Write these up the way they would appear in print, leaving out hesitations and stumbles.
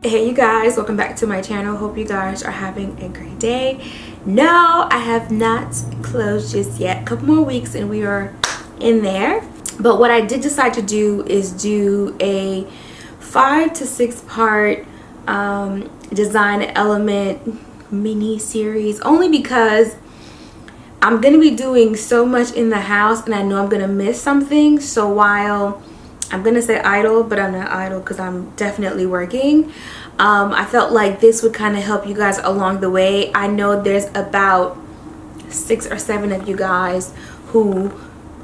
Hey you guys, welcome back to my channel. Hope you guys are having a great day. No, I have not closed just yet. A couple more weeks and we are in there. But what I did decide to do is do a 5 to 6 part design element mini series, only because I'm gonna be doing so much in the house and I know I'm gonna miss something. So while I'm gonna say idle, but I'm not idle because I'm definitely working, I felt like this would kind of help you guys along the way. I know there's about 6 or 7 of you guys who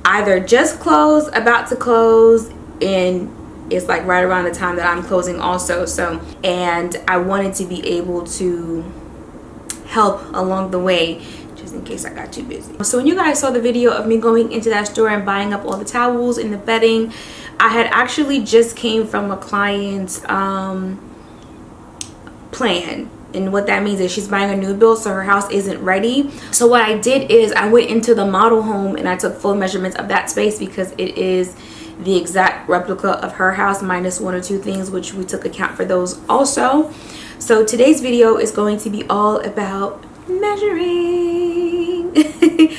either just closed, about to close, and it's like right around the time that I'm closing also. So, and I wanted to be able to help along the way, just in case I got too busy. So when you guys saw the video of me going into that store and buying up all the towels and the bedding, I had actually just came from a client's plan. And what that means is she's buying a new build, so her house isn't ready. So what I did is I went into the model home and I took full measurements of that space because it is the exact replica of her house minus 1 or 2 things, which we took account for those also. So today's video is going to be all about measuring.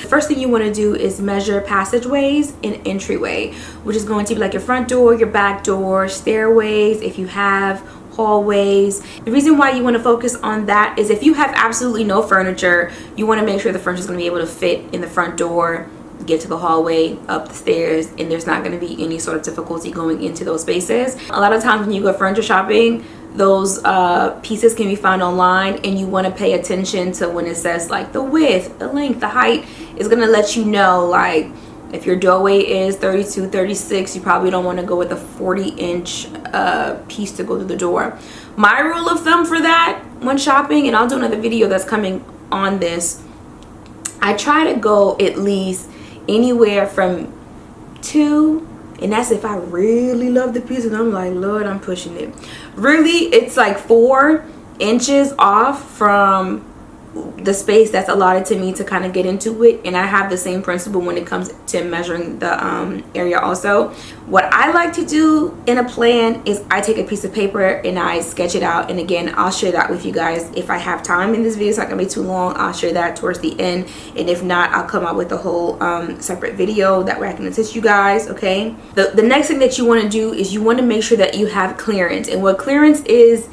First thing you want to do is measure passageways and entryway, which is going to be like your front door, your back door, stairways, if you have hallways. The reason why you want to focus on that is if you have absolutely no furniture, you want to make sure the furniture is going to be able to fit in the front door, get to the hallway, up the stairs, and there's not going to be any sort of difficulty going into those spaces. A lot of times when you go furniture shopping, those pieces can be found online, and you want to pay attention to when it says like the width, the length, the height is going to let you know, like if your doorway is 32, 36, you probably don't want to go with a 40-inch piece to go through the door. My rule of thumb for that when shopping, and I'll do another video that's coming on this, I try to go at least anywhere from 2, and that's if I really love the piece and I'm like, Lord, I'm pushing it. Really, it's like 4 inches off from the space that's allotted to me to kind of get into it. And I have the same principle when it comes to measuring the area also. What I like to do in a plan is I take a piece of paper and I sketch it out, and again I'll share that with you guys if I have time in this video. It's not gonna be too long. I'll share that towards the end, and if not, I'll come out with a whole separate video, that way I can assist you guys. Okay, the next thing that you want to do is you want to make sure that you have clearance. And what clearance is,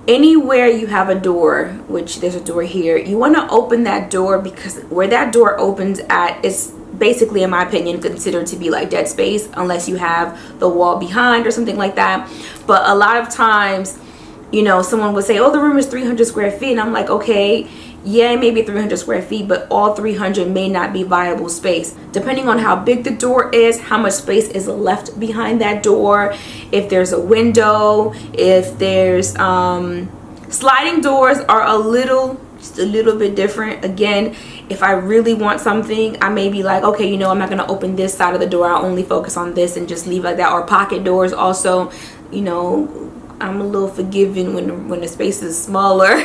anywhere you have a door, which there's a door here, you want to open that door, because where that door opens at is basically, in my opinion, considered to be like dead space, unless you have the wall behind or something like that. But a lot of times, you know, someone would say, oh, the room is 300 square feet, and I'm like, okay, yeah, maybe 300 square feet, but all 300 may not be viable space, depending on how big the door is, how much space is left behind that door, if there's a window, if there's sliding doors are just a little bit different. Again, if I really want something, I may be like, okay, you know, I'm not going to open this side of the door, I'll only focus on this and just leave like that. Or pocket doors also, you know, I'm a little forgiving when the space is smaller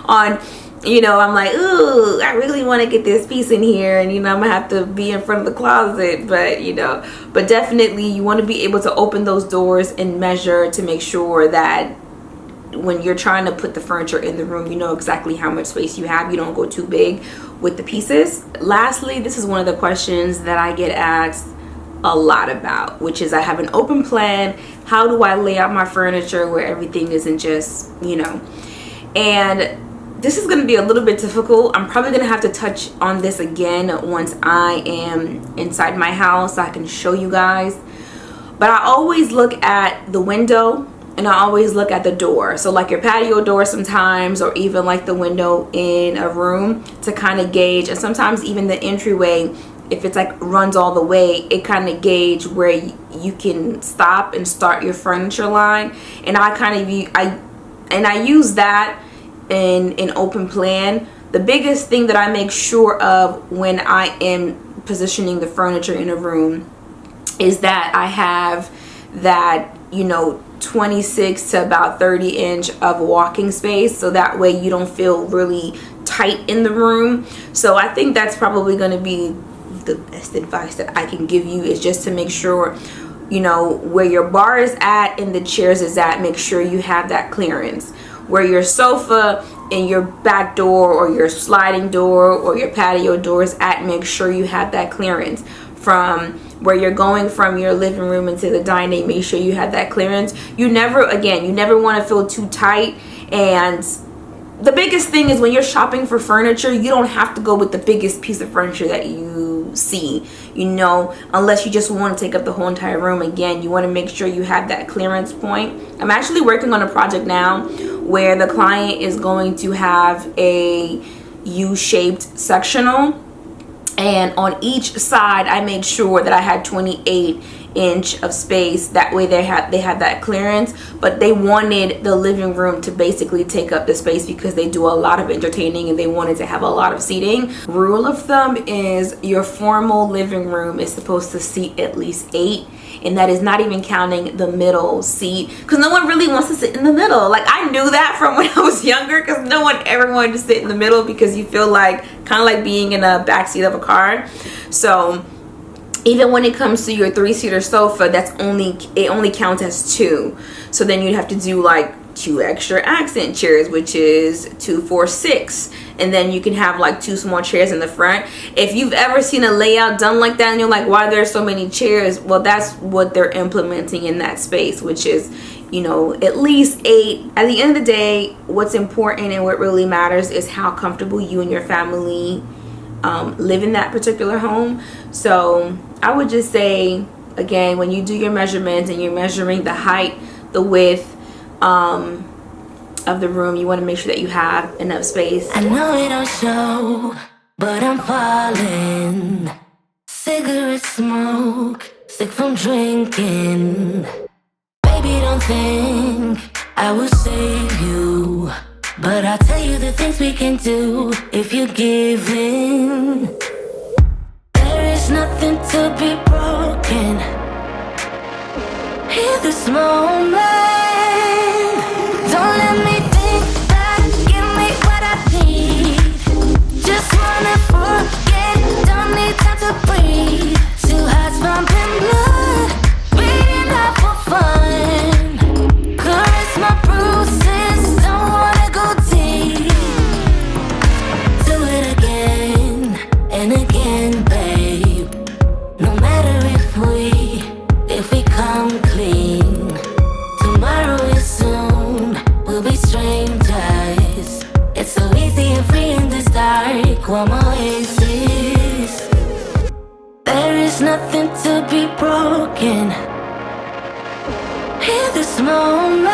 on, you know, I'm like, ooh, I really want to get this piece in here, and you know, I'm gonna have to be in front of the closet. But you know, but definitely you want to be able to open those doors and measure to make sure that when you're trying to put the furniture in the room, you know exactly how much space you have. You don't go too big with the pieces. Lastly, this is one of the questions that I get asked a lot about, which is I have an open plan. How do I lay out my furniture where everything isn't just, you know? And this is going to be a little bit difficult. I'm probably going to have to touch on this again once I am inside my house so I can show you guys. But I always look at the window and I always look at the door. So like your patio door sometimes, or even like the window in a room, to kind of gauge. And sometimes even the entryway, if it's like runs all the way, it kind of gauge where you can stop and start your furniture line. And I use that in an open plan. The biggest thing that I make sure of when I am positioning the furniture in a room is that I have that, you know, 26 to about 30-inch of walking space, so that way you don't feel really tight in the room. So I think that's probably going to be the best advice that I can give you, is just to make sure you know, where your bar is at and the chairs is at, make sure you have that clearance. Where your sofa and your back door or your sliding door or your patio door is at, make sure you have that clearance. From where you're going from your living room into the dining, make sure you have that clearance. You never want to feel too tight. And the biggest thing is when you're shopping for furniture, you don't have to go with the biggest piece of furniture that you see, you know, unless you just want to take up the whole entire room. Again, you want to make sure you have that clearance point. I'm actually working on a project now where the client is going to have a U-shaped sectional, and on each side I made sure that I had 28-inch of space. That way they had that clearance, but they wanted the living room to basically take up the space because they do a lot of entertaining and they wanted to have a lot of seating. Rule of thumb is your formal living room is supposed to seat at least 8, and that is not even counting the middle seat, because no one really wants to sit in the middle. Like, I knew that from when I was younger, because no one ever wanted to sit in the middle because you feel like kind of like being in a backseat of a car. So even when it comes to your 3-seater sofa, it only counts as 2. So then you'd have to do like 2 extra accent chairs, which is 2, 4, 6, and then you can have like 2 small chairs in the front. If you've ever seen a layout done like that and you're like, why are there so many chairs? Well, that's what they're implementing in that space, which is, you know, at least 8. At the end of the day, what's important and what really matters is how comfortable you and your family live in that particular home. So I would just say, again, when you do your measurements and you're measuring the height, the width of the room, you want to make sure that you have enough space. I know it don't show, but I'm falling. Cigarette smoke, sick from drinking. Baby, don't think I will save you, but I'll tell you the things we can do if you give in. There is nothing to be broken. Hear this moment. Don't let me think back, give me what I need. Just wanna forget, don't need time to breathe. 2 hearts pumping blood, beating up for fun. Caress my bruises, don't wanna go deep. Do it again and again, babe. No matter if we come clean. Tomorrow is soon, we'll be strangers. It's so easy and free in this dark, one more oasis. There is nothing to be broken. Hear this moment.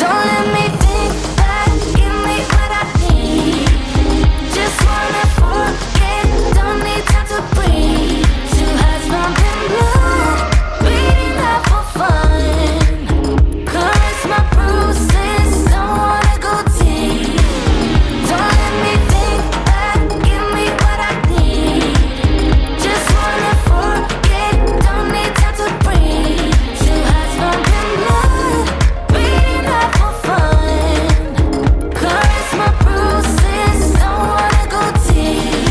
Don't let me think back, give me what I need. Just wanna forget, don't need time to breathe. 2 hearts pumping blood, beating up for fun. Caress my bruises, don't wanna go deep. Don't let me think back, give me what I need. Just wanna forget, don't need time to breathe. 2 hearts pumping blood, beating up for fun. Caress my bruises, don't wanna go deep.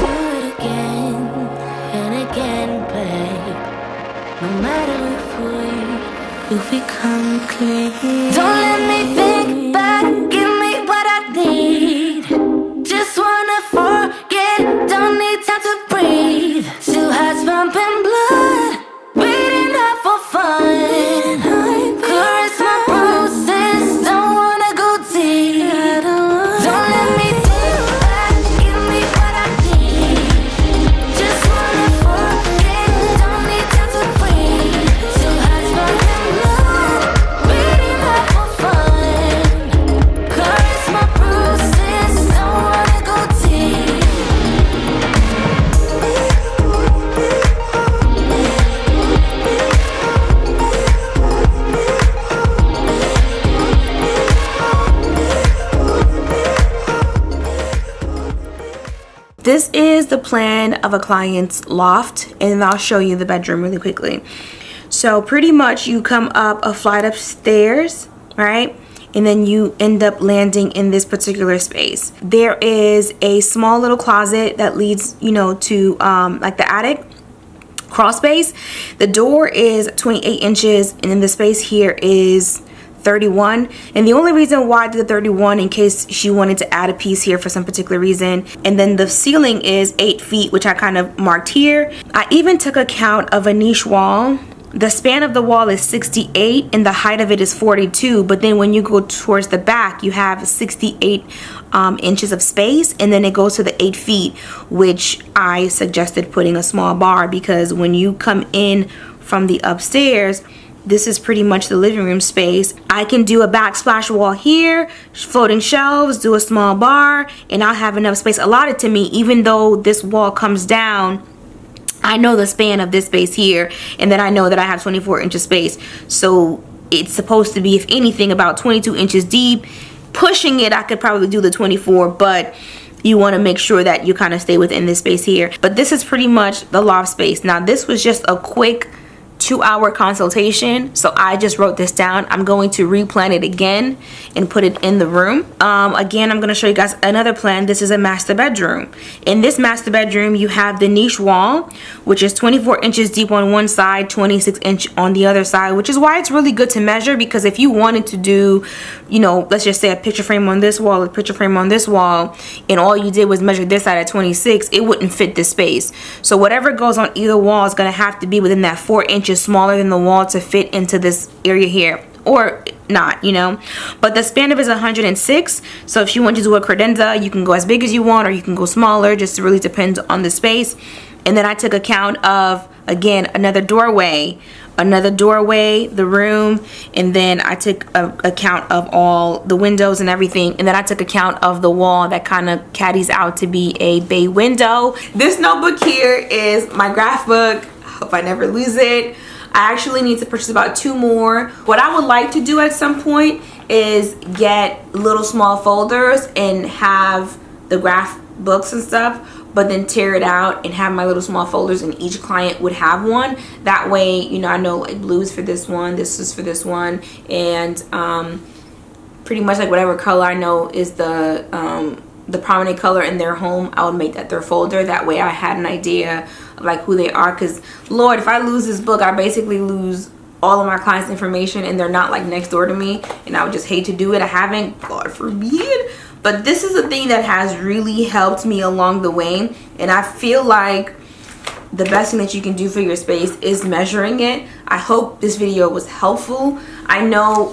Do it again and again, babe. No matter if we come clean. Don't let me think back, give me what I need. Just wanna forget, don't need time to breathe. 2 hearts pumping blood, beating up for fun. Caress my bruises, don't wanna go deep. Don't let me think back, give me what I need. Just wanna forget, don't need time to breathe. 2 hearts pumping blood, beating up for fun. this is the plan of a client's loft, and I'll show you the bedroom really quickly. So pretty much you come up a flight of stairs, right? And then you end up landing in this particular space. There is a small little closet that leads, you know, to like the attic crawl space. The door is 28 inches, and then the space here is 31. And the only reason why I did the 31 in case she wanted to add a piece here for some particular reason. And then the ceiling is 8 feet, which I kind of marked here. I even took account of a niche wall. The span of the wall is 68 and the height of it is 42, but then when you go towards the back you have 68 inches of space, and then it goes to the 8 feet, which I suggested putting a small bar, because when you come in from the upstairs, this is pretty much the living room space. I can do a backsplash wall here, floating shelves, do a small bar, and I'll have enough space allotted to me. Even though this wall comes down, I know the span of this space here, and then I know that I have 24 inches space. So it's supposed to be, if anything, about 22 inches deep. Pushing it, I could probably do the 24, but you want to make sure that you kind of stay within this space here. But this is pretty much the loft space. Now this was just a quick 2-hour consultation, so I just wrote this down. I'm going to replan it again and put it in the room. Again, I'm going to show you guys another plan. This is a master bedroom. In this master bedroom, you have the niche wall, which is 24 inches deep on one side, 26 inch on the other side, which is why it's really good to measure, because if you wanted to do, you know, let's just say a picture frame on this wall, a picture frame on this wall, and all you did was measure this side at 26, it wouldn't fit this space. So whatever goes on either wall is going to have to be within that 4 inches smaller than the wall to fit into this area here, or not, you know. But the span of it is 106, so if you want to do a credenza, you can go as big as you want, or you can go smaller. Just really depends on the space. And then I took account of, again, another doorway, the room, and then I took account of all the windows and everything, and then I took account of the wall that kind of caddies out to be a bay window. This notebook here is my graph book. I hope I never lose it. I actually need to purchase about 2 more. What I would like to do at some point is get little small folders and have the graph books and stuff, but then tear it out and have my little small folders, and each client would have one. That way, you know, I know like blue is for this one, this is for this one, and pretty much like whatever color I know is the prominent color in their home, I would make that their folder. That way I had an idea of like who they are, because Lord, if I lose this book, I basically lose all of my clients' information, and they're not like next door to me, and I would just hate to do it. I haven't, God forbid, but this is a thing that has really helped me along the way, and I feel like the best thing that you can do for your space is measuring it. I hope this video was helpful. I know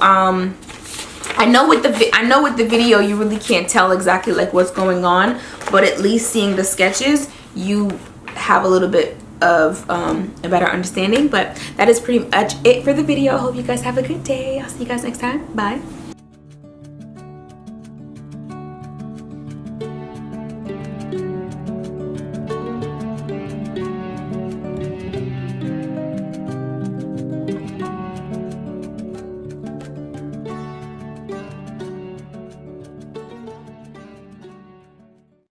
with the video you really can't tell exactly like what's going on, but at least seeing the sketches, you have a little bit of a better understanding. But that is pretty much it for the video. I hope you guys have a good day. I'll see you guys next time. Bye.